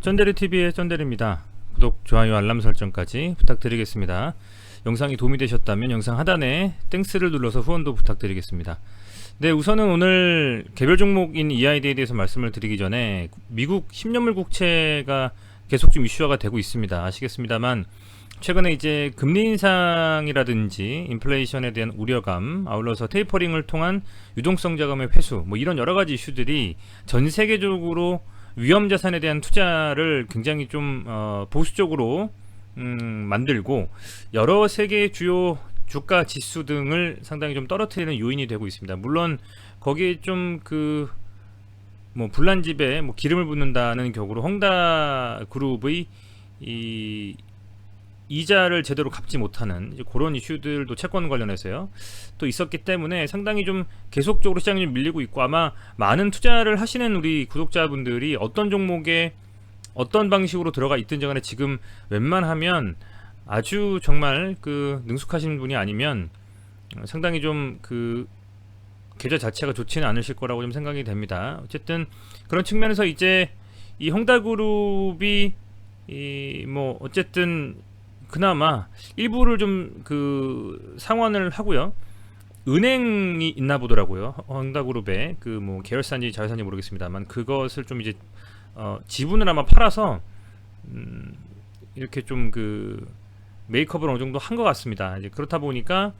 쩐데리TV의 쩐데리입니다. 구독, 좋아요, 알람 설정까지 부탁드리겠습니다. 영상이 도움이 되셨다면 영상 하단에 땡스를 눌러서 후원도 부탁드리겠습니다. 네, 우선은 오늘 개별 종목인 EID에 대해서 말씀을 드리기 전에 미국 10년물 국채가 계속 좀 이슈화가 되고 있습니다. 아시겠습니다만 최근에 이제 금리 인상이라든지 인플레이션에 대한 우려감, 아울러서 테이퍼링을 통한 유동성 자금의 회수, 뭐 이런 여러 가지 이슈들이 전 세계적으로 위험 자산에 대한 투자를 굉장히 좀 보수적으로 만들고 여러 세계의 주요 주가 지수 등을 상당히 좀 떨어뜨리는 요인이 되고 있습니다. 물론 거기에 좀 그 뭐 불난집에 뭐 기름을 붓는다는 격으로 헝다 그룹의 이 이자를 제대로 갚지 못하는 이제 그런 이슈들도 채권 관련해서요 또 있었기 때문에 상당히 좀 계속적으로 시장이 좀 밀리고 있고, 아마 많은 투자를 하시는 우리 구독자분들이 어떤 종목에 어떤 방식으로 들어가 있든지 간에 지금 웬만하면 아주 정말 그 능숙하신 분이 아니면 상당히 좀 그 계좌 자체가 좋지는 않으실 거라고 좀 생각이 됩니다. 어쨌든 그런 측면에서 이제 이 헝다그룹이 이 뭐 어쨌든 그나마 일부를 좀 그 상환을 하고요. 은행이 있나 보더라고요. 헝다그룹에 그 뭐 계열사인지 자회사인지 모르겠습니다만 그것을 좀 이제 지분을 아마 팔아서 이렇게 좀 그 메이크업을 어느 정도 한 것 같습니다. 이제 그렇다 보니까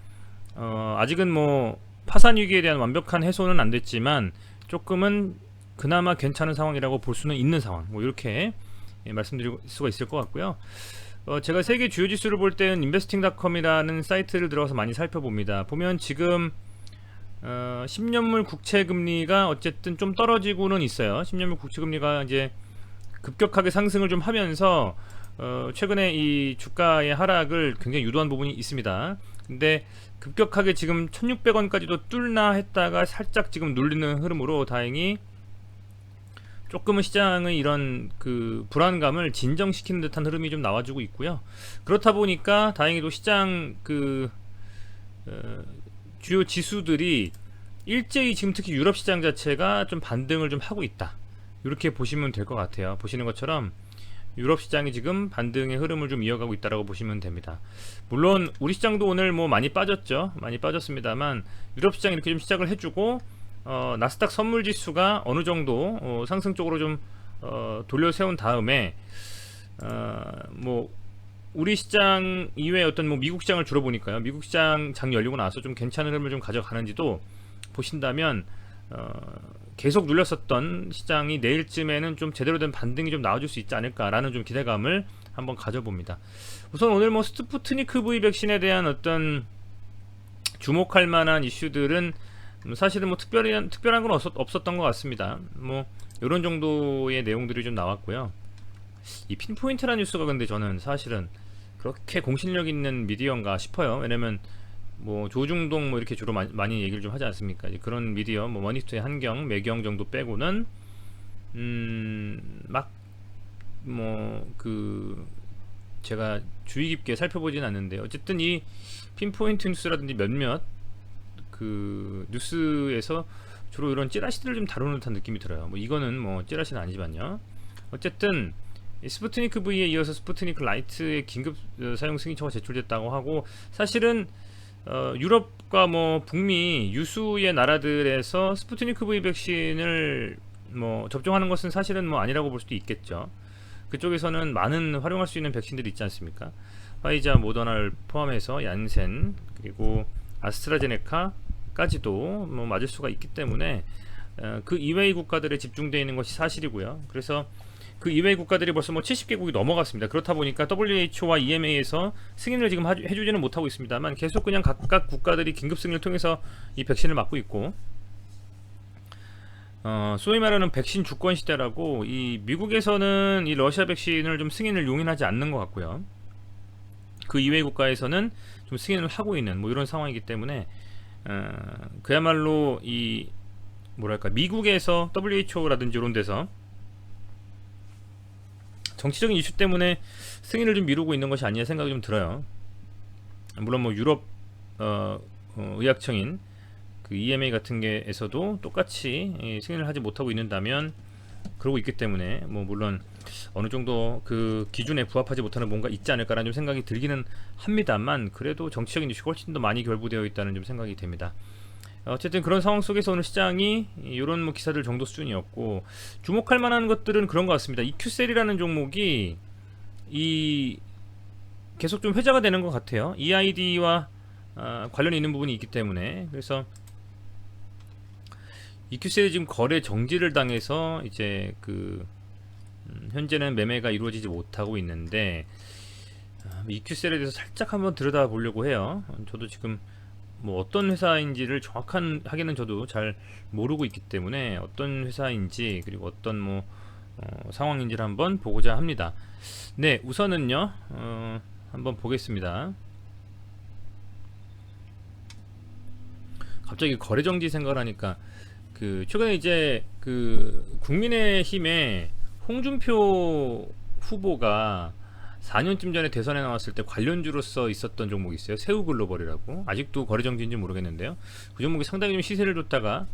아직은 뭐 파산 위기에 대한 완벽한 해소는 안 됐지만 조금은 그나마 괜찮은 상황이라고 볼 수는 있는 상황. 뭐 이렇게 말씀드릴 수가 있을 것 같고요. 제가 세계 주요 지수를 볼 때는 investing.com이라는 사이트를 들어가서 많이 살펴봅니다. 보면 지금 10년물 국채 금리가 어쨌든 좀 떨어지고는 있어요. 10년물 국채 금리가 이제 급격하게 상승을 좀 하면서 최근에 이 주가의 하락을 굉장히 유도한 부분이 있습니다. 근데 급격하게 지금 1600원까지도 뚫나 했다가 살짝 지금 눌리는 흐름으로 다행히 조금은 시장의 이런 그 불안감을 진정시키는 듯한 흐름이 좀 나와주고 있고요. 그렇다 보니까 다행히도 시장 그 주요 지수들이 일제히 지금 특히 유럽 시장 자체가 좀 반등을 좀 하고 있다. 이렇게 보시면 될 것 같아요. 보시는 것처럼 유럽 시장이 지금 반등의 흐름을 좀 이어가고 있다라고 보시면 됩니다. 물론 우리 시장도 오늘 뭐 많이 빠졌죠. 많이 빠졌습니다만 유럽 시장 이렇게 좀 시작을 해주고 나스닥 선물 지수가 어느 정도 상승 쪽으로 좀 돌려 세운 다음에 뭐 우리 시장 이외에 어떤 뭐 미국 시장을 주로 보니까요. 미국 시장 장 열리고 나서 좀 괜찮은 흐름을 좀 가져가는지도 보신다면 계속 눌렸었던 시장이 내일쯤에는 좀 제대로 된 반등이 좀 나와줄 수 있지 않을까라는 좀 기대감을 한번 가져봅니다. 우선 오늘 뭐 스푸트니크 V 백신에 대한 어떤 주목할 만한 이슈들은 사실은 뭐 특별한 건 없었던 것 같습니다. 뭐 이런 정도의 내용들이 좀 나왔고요. 이 핀포인트라는 뉴스가 근데 저는 사실은 그렇게 공신력 있는 미디어인가 싶어요. 왜냐면 뭐 조중동 뭐 이렇게 주로 많이 얘기를 좀 하지 않습니까? 그런 미디어 뭐 머니투의 한경, 매경 정도 빼고는 막 뭐 그 제가 주의 깊게 살펴보진 않는데 어쨌든 이 핀포인트 뉴스라든지 몇몇 그 뉴스에서 주로 이런 찌라시들을 좀 다루는 듯한 느낌이 들어요. 뭐 이거는 뭐 찌라시는 아니지만요. 어쨌든 스푸트니크 V에 이어서 스푸트니크 라이트의 긴급 사용 승인처가 제출됐다고 하고, 사실은 유럽과 뭐 북미 유수의 나라들에서 스푸트니크 V 백신을 뭐 접종하는 것은 사실은 뭐 아니라고 볼 수도 있겠죠. 그쪽에서는 많은 활용할 수 있는 백신들이 있지 않습니까? 화이자, 모더나를 포함해서 얀센 그리고 아스트라제네카까지도 뭐 맞을 수가 있기 때문에 그 이외의 국가들에 집중되어 있는 것이 사실이고요. 그래서 그 이외의 국가들이 벌써 뭐 70개국이 넘어갔습니다. 그렇다 보니까 WHO와 EMA에서 승인을 지금 해주지는 못하고 있습니다만 계속 그냥 각각 국가들이 긴급 승인을 통해서 이 백신을 맞고 있고, 소위 말하는 백신 주권 시대라고 이 미국에서는 이 러시아 백신을 좀 승인을 용인하지 않는 것 같고요. 그 이외의 국가에서는 좀 승인을 하고 있는 뭐 이런 상황이기 때문에 그야말로 이 뭐랄까 미국에서 WHO라든지 이런 데서 정치적인 이슈 때문에 승인을 좀 미루고 있는 것이 아니냐 생각이 좀 들어요. 물론 뭐 유럽 의약청인 그 EMA 같은 게에서도 똑같이 승인을 하지 못하고 있는다면 그러고 있기 때문에 뭐 물론 어느 정도 그 기준에 부합하지 못하는 뭔가 있지 않을까라는 좀 생각이 들기는 합니다만, 그래도 정치적인 이슈가 훨씬 더 많이 결부되어 있다는 좀 생각이 됩니다. 어쨌든 그런 상황 속에서 오늘 시장이 이런 뭐 기사들 정도 수준이었고, 주목할 만한 것들은 그런 것 같습니다. EQ셀이라는 종목이 이 계속 좀 회자가 되는 것 같아요. EID와 관련이 있는 부분이 있기 때문에. 그래서 EQ셀이 지금 거래 정지를 당해서 이제 현재는 매매가 이루어지지 못하고 있는데, EQ셀에 대해서 살짝 한번 들여다 보려고 해요. 저도 지금 뭐 어떤 회사인지를 정확하게는 저도 잘 모르고 있기 때문에 어떤 회사인지, 그리고 어떤 뭐 상황인지를 한번 보고자 합니다. 네, 우선은요 한번 보겠습니다. 갑자기 거래정지 생각을 하니까 최근에 이제 국민의힘의 홍준표 후보가 4년쯤 전에 대선에 나왔을 때 관련주로서 있었던 종목이 있어요. 새우글로벌이라고. 아직도 거래정지인지 모르겠는데요. 그 종목이 상당히 좀 시세를 줬다가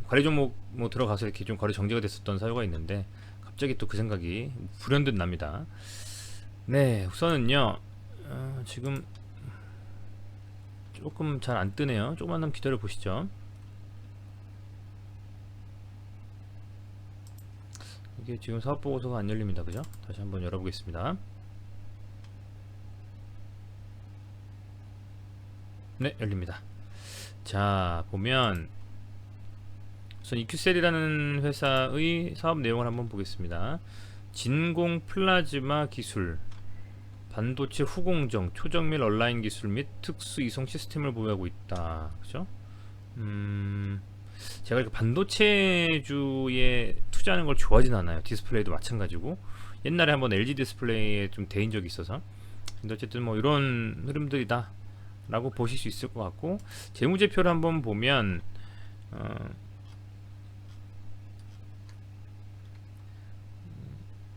거래 종목 뭐 들어가서 이렇게 좀 거래 정지가 됐었던 사유가 있는데, 갑자기 또 그 생각이 불현듯 납니다. 네, 우선은요 지금 조금 잘 안 뜨네요. 조금만 더 기다려 보시죠. 이게 지금 사업보고서가 안 열립니다. 그죠? 다시 한번 열어보겠습니다. 네, 열립니다. 자, 보면 우선 EQ셀이라는 회사의 사업 내용을 한번 보겠습니다. 진공 플라즈마 기술, 반도체 후공정, 초정밀 온라인 기술 및 특수 이송 시스템을 보유하고 있다. 그죠? 제가 이렇게 반도체주에 투자하는 걸 좋아하진 않아요. 디스플레이도 마찬가지고, 옛날에 한번 LG 디스플레이에 좀 대인 적이 있어서. 근데 어쨌든 뭐 이런 흐름들이다 라고 보실 수 있을 것 같고, 재무제표를 한번 보면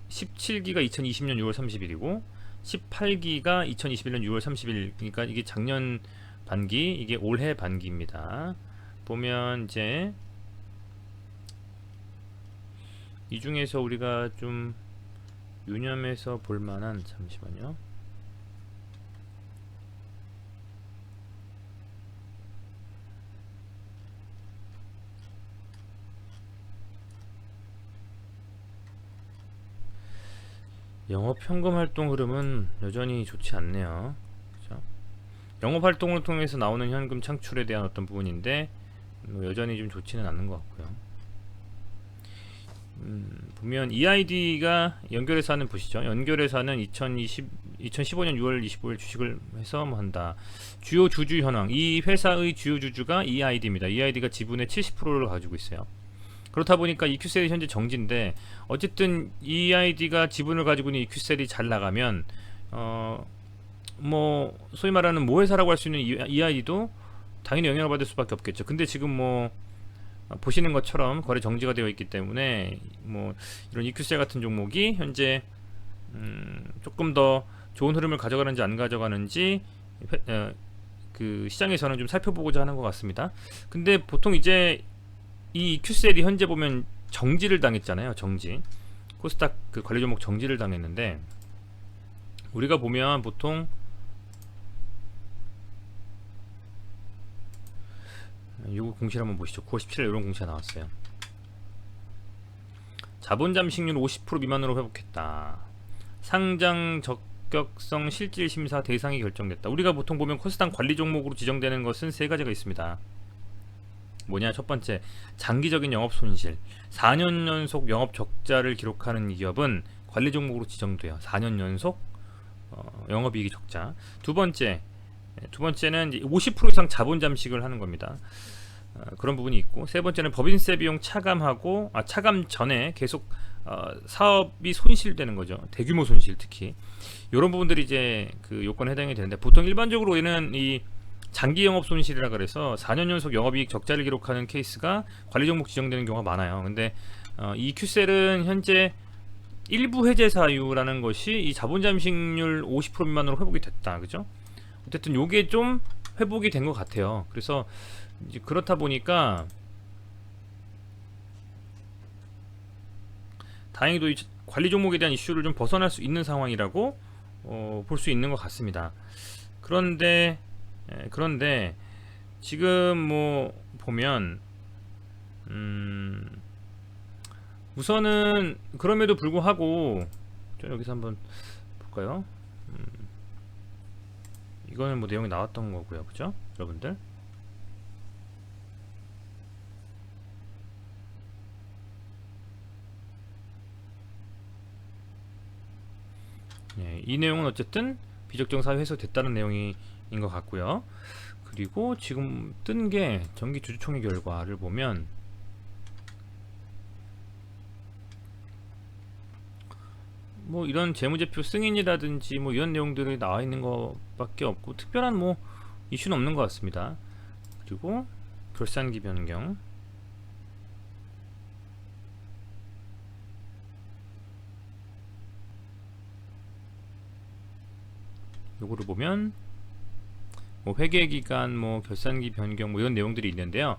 17기가 2020년 6월 30일이고 18기가 2021년 6월 30일, 그러니까 이게 작년 반기, 이게 올해 반기입니다. 보면 이제 이 중에서 우리가 좀 유념해서 볼 만한, 잠시만요. 영업 현금 활동 흐름은 여전히 좋지 않네요. 그죠? 영업 활동을 통해서 나오는 현금 창출에 대한 어떤 부분인데 여전히 좀 좋지는 않는 것 같고요. 보면 EID가 연결해서 하는, 보시죠. 연결해서 하는 2015년 6월 25일 주식을 해서 뭐 한다. 주요 주주 현황, 이 회사의 주요 주주가 EID입니다. EID가 지분의 70%를 가지고 있어요. 그렇다 보니까 EQ셀이 현재 정지인데, 어쨌든 EID가 지분을 가지고 있는 EQ셀이 잘 나가면 뭐 소위 말하는 모회사라고 할 수 있는 EID도 당연히 영향을 받을 수밖에 없겠죠. 근데 지금 뭐 보시는 것처럼 거래 정지가 되어 있기 때문에 뭐 이런 EQ셀 같은 종목이 현재 조금 더 좋은 흐름을 가져가는지 안 가져가는지 시장에서는 좀 살펴보고자 하는 것 같습니다. 근데 보통 이제 이 EQ셀이 현재 보면 정지를 당했잖아요. 정지. 코스닥 관리 종목 정지를 당했는데, 우리가 보면 보통 이거 공시를 한번 보시죠. 9월 17일 이런 공시가 나왔어요. 자본 잠식률 50% 미만으로 회복했다. 상장 적격성 실질 심사 대상이 결정됐다. 우리가 보통 보면 코스닥 관리 종목으로 지정되는 것은 세 가지가 있습니다. 뭐냐? 첫 번째, 장기적인 영업 손실. 4년 연속 영업 적자를 기록하는 기업은 관리 종목으로 지정돼요. 4년 연속 영업이익이 적자. 두 번째는 50% 이상 자본 잠식을 하는 겁니다. 그런 부분이 있고, 세 번째는 법인세 비용 차감하고 차감 전에 계속 사업이 손실되는 거죠. 대규모 손실, 특히 이런 부분들이 이제 그 요건에 해당이 되는데, 보통 일반적으로 얘는 이 장기 영업 손실이라 그래서 4년 연속 영업이익 적자를 기록하는 케이스가 관리 종목 지정되는 경우가 많아요. 근데 이 EQ셀은 현재 일부 해제 사유라는 것이 이 자본 잠식률 50% 미만으로 회복이 됐다. 그죠? 어쨌든 요게 좀 회복이 된 것 같아요. 그래서 이제 그렇다 보니까 다행히도 이 관리 종목에 대한 이슈를 좀 벗어날 수 있는 상황이라고 볼 수 있는 것 같습니다. 그런데 지금 뭐 보면 우선은 그럼에도 불구하고 여기서 한번 볼까요? 이거는 뭐 내용이 나왔던 거고요, 그죠? 여러분들. 예, 이 내용은 어쨌든 비적정 사유 해소됐다는 내용인 것 같고요. 그리고 지금 뜬 게 정기 주주총회 결과를 보면 뭐 이런 재무제표 승인이라든지 뭐 이런 내용들이 나와 있는 것밖에 없고 특별한 뭐 이슈는 없는 것 같습니다. 그리고 결산기 변경, 요거를 보면 뭐 회계기간, 뭐 결산기 변경, 뭐 이런 내용들이 있는데요.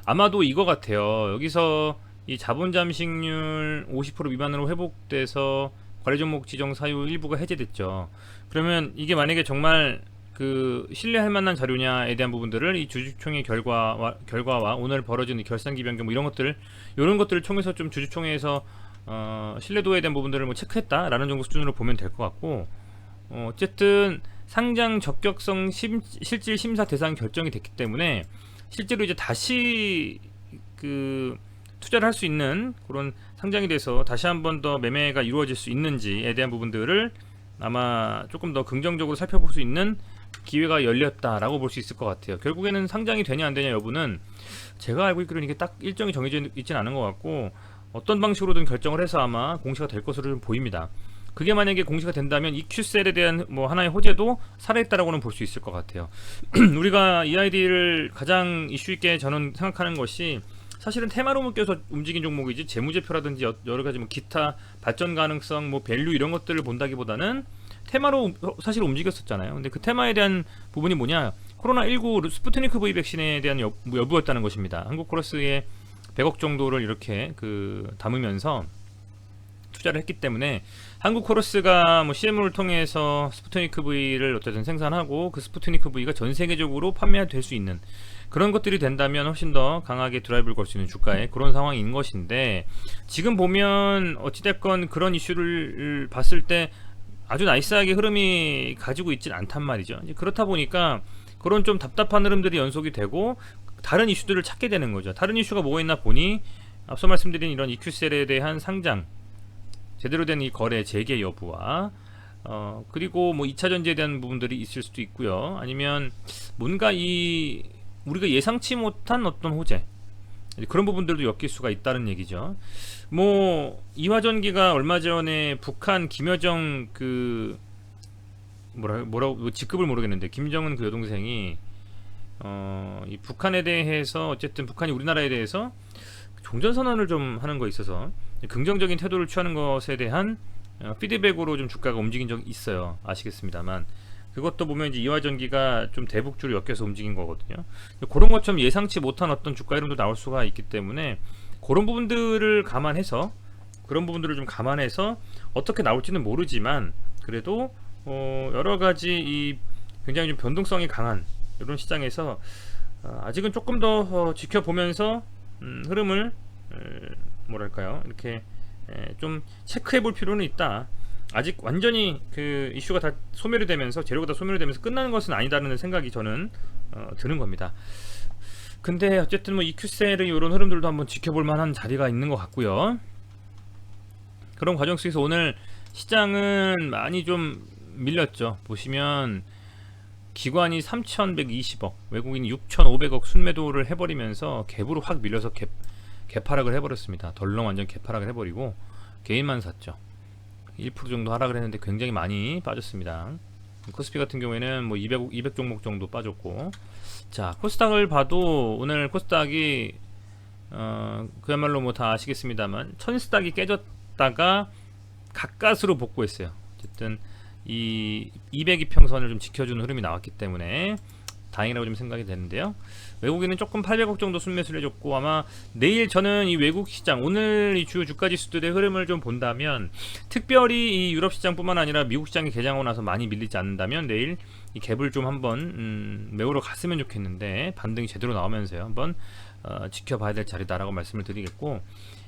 아마도 이거 같아요. 여기서 이 자본 잠식률 50% 미만으로 회복돼서 관리 종목 지정 사유 일부가 해제됐죠. 그러면 이게 만약에 정말 그 신뢰할 만한 자료냐에 대한 부분들을 이 주주총회 결과와 오늘 벌어진 결산기 변경 뭐 이런 것들을 통해서 좀 주주총회에서 신뢰도에 대한 부분들을 뭐 체크했다라는 정도 수준으로 보면 될 것 같고, 어쨌든 상장 적격성 실질 심사 대상 결정이 됐기 때문에 실제로 이제 다시 그 투자를 할 수 있는 그런 상장이 돼서 다시 한 번 더 매매가 이루어질 수 있는지에 대한 부분들을 아마 조금 더 긍정적으로 살펴볼 수 있는 기회가 열렸다라고 볼 수 있을 것 같아요. 결국에는 상장이 되냐 안 되냐 여부는 제가 알고 있기로는 이게 딱 일정이 정해져 있지는 않은 것 같고 어떤 방식으로든 결정을 해서 아마 공시가 될 것으로 좀 보입니다. 그게 만약에 공시가 된다면 EQ셀에 대한 뭐 하나의 호재도 살아있다라고는 볼 수 있을 것 같아요. 우리가 EID를 가장 이슈 있게 저는 생각하는 것이 사실은 테마로 묶여서 움직인 종목이지 재무제표라든지 여러가지 뭐 기타 발전 가능성 뭐 밸류 이런 것들을 본다기보다는 테마로 사실 움직였었잖아요. 근데 그 테마에 대한 부분이 뭐냐, 코로나19 스푸트니크 V 백신에 대한 여부였다는 것입니다. 한국코러스에 100억 정도를 이렇게 담으면서 투자를 했기 때문에 한국코러스가 뭐 CM을 통해서 스푸트니크 V를 어쨌든 생산하고 그 스푸트니크 V가 전 세계적으로 판매될 수 있는 그런 것들이 된다면 훨씬 더 강하게 드라이브를 걸 수 있는 주가의 그런 상황인 것인데, 지금 보면 어찌됐건 그런 이슈를 봤을 때 아주 나이스하게 흐름이 가지고 있진 않단 말이죠. 이제 그렇다 보니까 그런 좀 답답한 흐름들이 연속이 되고 다른 이슈들을 찾게 되는 거죠. 다른 이슈가 뭐가 있나 보니 앞서 말씀드린 이런 EQ셀에 대한 상장, 제대로 된 이 거래 재개 여부와 그리고 뭐 2차 전지에 대한 부분들이 있을 수도 있고요. 아니면 뭔가 우리가 예상치 못한 어떤 호재, 그런 부분들도 엮일 수가 있다는 얘기죠. 뭐 이화전기가 얼마 전에 북한 김여정 뭐라고 직급을 모르겠는데 김정은 그 여동생이 이 북한에 대해서 어쨌든 북한이 우리나라에 대해서 종전선언을 좀 하는 거에 있어서 긍정적인 태도를 취하는 것에 대한 피드백으로 좀 주가가 움직인 적이 있어요. 아시겠습니다만 그것도 보면 이제 이화전기가 좀 대북주로 엮여서 움직인 거거든요. 그런 것처럼 예상치 못한 어떤 주가 흐름도 나올 수가 있기 때문에 그런 부분들을 감안해서 어떻게 나올지는 모르지만 그래도 여러 가지 이 굉장히 좀 변동성이 강한 이런 시장에서 아직은 조금 더 지켜보면서 흐름을 뭐랄까요, 이렇게 좀 체크해 볼 필요는 있다. 아직 완전히 그 이슈가 다 소멸이 되면서 재료가 다 소멸이 되면서 끝나는 것은 아니다라는 생각이 저는 드는 겁니다. 근데 어쨌든 뭐 EQ셀의 이런 흐름들도 한번 지켜볼 만한 자리가 있는 것 같고요. 그런 과정 속에서 오늘 시장은 많이 좀 밀렸죠. 보시면 기관이 3,120억, 외국인이 6,500억 순매도를 해버리면서 갭으로 확 밀려서 갭하락을 해버렸습니다. 덜렁 완전 갭하락을 해버리고 개인만 샀죠. 1% 정도 하락을 했는데 굉장히 많이 빠졌습니다. 코스피 같은 경우에는 뭐 200 종목 정도 빠졌고, 자 코스닥을 봐도 오늘 코스닥이 그야말로 뭐 다 아시겠습니다만 천스닥이 깨졌다가 가까스로 복구했어요. 어쨌든 이 202평선을 좀 지켜주는 흐름이 나왔기 때문에 다행이라고 좀 생각이 되는데요. 외국인은 조금 800억 정도 순매수를 해줬고, 아마 내일 저는 이 외국 시장, 오늘 이 주요 주가 지수들의 흐름을 좀 본다면, 특별히 이 유럽 시장뿐만 아니라 미국 시장이 개장하고 나서 많이 밀리지 않는다면 내일 이 갭을 좀 한번 메우러 갔으면 좋겠는데, 반등이 제대로 나오면서요 한번 지켜봐야 될 자리다라고 말씀을 드리겠고,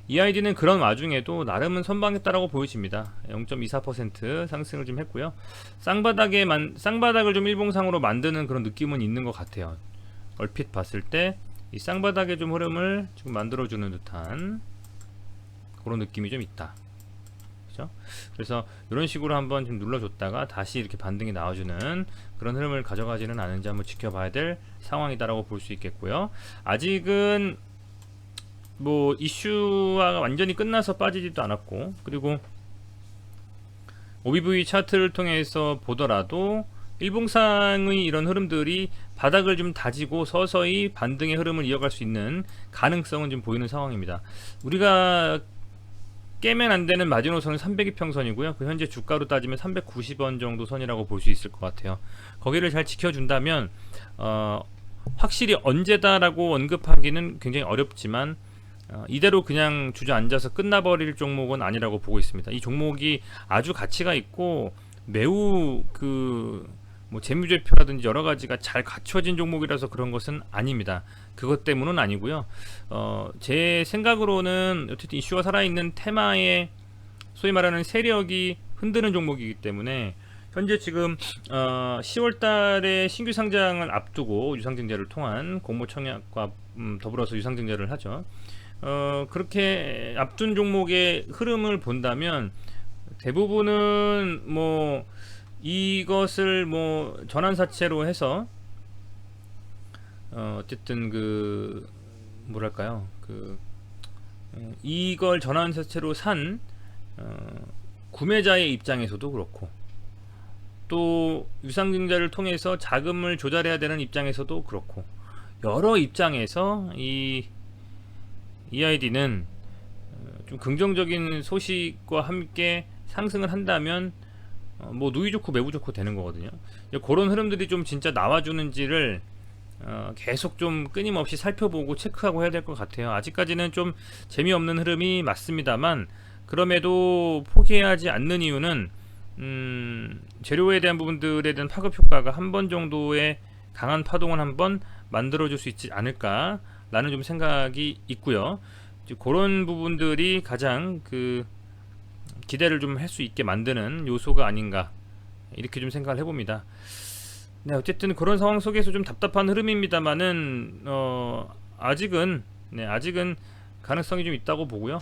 EID는 그런 와중에도 나름은 선방했다라고 보여집니다. 0.24% 상승을 좀 했고요. 쌍바닥을 좀 일봉상으로 만드는 그런 느낌은 있는 것 같아요. 얼핏 봤을 때 이 쌍바닥의 좀 흐름을 지금 만들어주는 듯한 그런 느낌이 좀 있다. 그죠? 그래서 이런 식으로 한번 좀 눌러줬다가 다시 이렇게 반등이 나와주는 그런 흐름을 가져가지는 않은지 한번 지켜봐야 될 상황이다라고 볼 수 있겠고요. 아직은 뭐 이슈가 완전히 끝나서 빠지지도 않았고, 그리고 OBV 차트를 통해서 보더라도 일봉상의 이런 흐름들이 바닥을 좀 다지고 서서히 반등의 흐름을 이어갈 수 있는 가능성은 좀 보이는 상황입니다. 우리가 깨면 안 되는 마지노선은 300이평선이고요. 그 현재 주가로 따지면 390원 정도 선이라고 볼 수 있을 것 같아요. 거기를 잘 지켜준다면 확실히 언제다라고 언급하기는 굉장히 어렵지만 이대로 그냥 주저앉아서 끝나버릴 종목은 아니라고 보고 있습니다. 이 종목이 아주 가치가 있고 매우 뭐 재무제표라든지 여러 가지가 잘 갖춰진 종목이라서 그런 것은 아닙니다. 그것 때문은 아니고요. 제 생각으로는 어쨌든 이슈가 살아있는 테마의 소위 말하는 세력이 흔드는 종목이기 때문에 현재 지금 10월달에 신규 상장을 앞두고 유상증자를 통한 공모 청약과 더불어서 유상증자를 하죠. 그렇게 앞둔 종목의 흐름을 본다면 대부분은 뭐 이것을 뭐 전환사채로 해서 어쨌든 뭐랄까요, 이걸 전환사채로 산 구매자의 입장에서도 그렇고, 또 유상증자를 통해서 자금을 조달해야 되는 입장에서도 그렇고, 여러 입장에서 이 EID는 좀 긍정적인 소식과 함께 상승을 한다면 뭐 누이 좋고 매부 좋고 되는 거거든요. 그런 흐름들이 좀 진짜 나와주는지를 계속 좀 끊임없이 살펴보고 체크하고 해야 될 것 같아요. 아직까지는 좀 재미없는 흐름이 맞습니다만, 그럼에도 포기하지 않는 이유는 재료에 대한 부분들에 대한 파급 효과가 한 번 정도의 강한 파동을 한번 만들어줄 수 있지 않을까 라는 좀 생각이 있고요. 그런 부분들이 가장 기대를 좀 할 수 있게 만드는 요소가 아닌가, 이렇게 좀 생각을 해봅니다. 네, 어쨌든 그런 상황 속에서 좀 답답한 흐름입니다만은 아직은 가능성이 좀 있다고 보고요.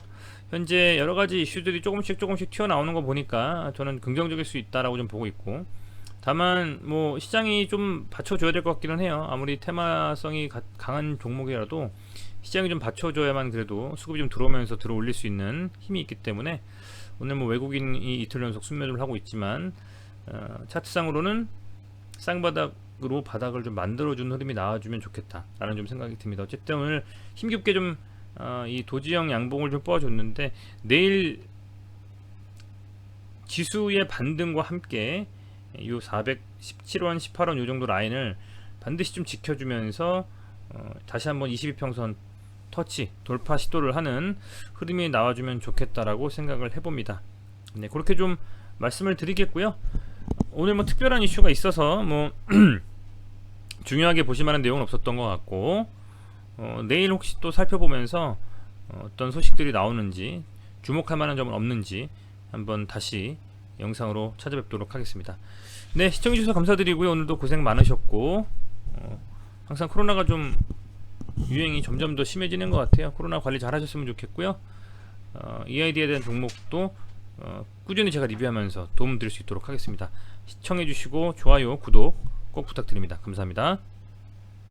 현재 여러 가지 이슈들이 조금씩 튀어나오는 거 보니까 저는 긍정적일 수 있다라고 좀 보고 있고, 다만 뭐 시장이 좀 받쳐줘야 될 것 같기는 해요. 아무리 테마성이 강한 종목이라도 시장이 좀 받쳐줘야만 그래도 수급이 좀 들어오면서 들어 올릴 수 있는 힘이 있기 때문에, 오늘 뭐 외국인이 이틀 연속 순매도를 하고 있지만 차트상으로는 쌍바닥으로 바닥을 좀 만들어주는 흐름이 나와주면 좋겠다 라는 좀 생각이 듭니다. 어쨌든 오늘 힘겹게 좀 이 도지형 양봉을 좀 뽑아줬는데, 내일 지수의 반등과 함께 이 417원 18원 요 정도 라인을 반드시 좀 지켜주면서 다시 한번 22평선 터치 돌파 시도를 하는 흐름이 나와주면 좋겠다라고 생각을 해봅니다. 네, 그렇게 좀 말씀을 드리겠고요. 오늘 뭐 특별한 이슈가 있어서 뭐 중요하게 보실만한 내용은 없었던 것 같고, 내일 혹시 또 살펴보면서 어떤 소식들이 나오는지, 주목할 만한 점은 없는지 한번 다시 영상으로 찾아뵙도록 하겠습니다. 네, 시청해주셔서 감사드리고요. 오늘도 고생 많으셨고, 항상 코로나가 좀 유행이 점점 더 심해지는 것 같아요. 코로나 관리 잘 하셨으면 좋겠고요. EID에 대한 종목도 꾸준히 제가 리뷰하면서 도움 드릴 수 있도록 하겠습니다. 시청해주시고 좋아요, 구독 꼭 부탁드립니다. 감사합니다.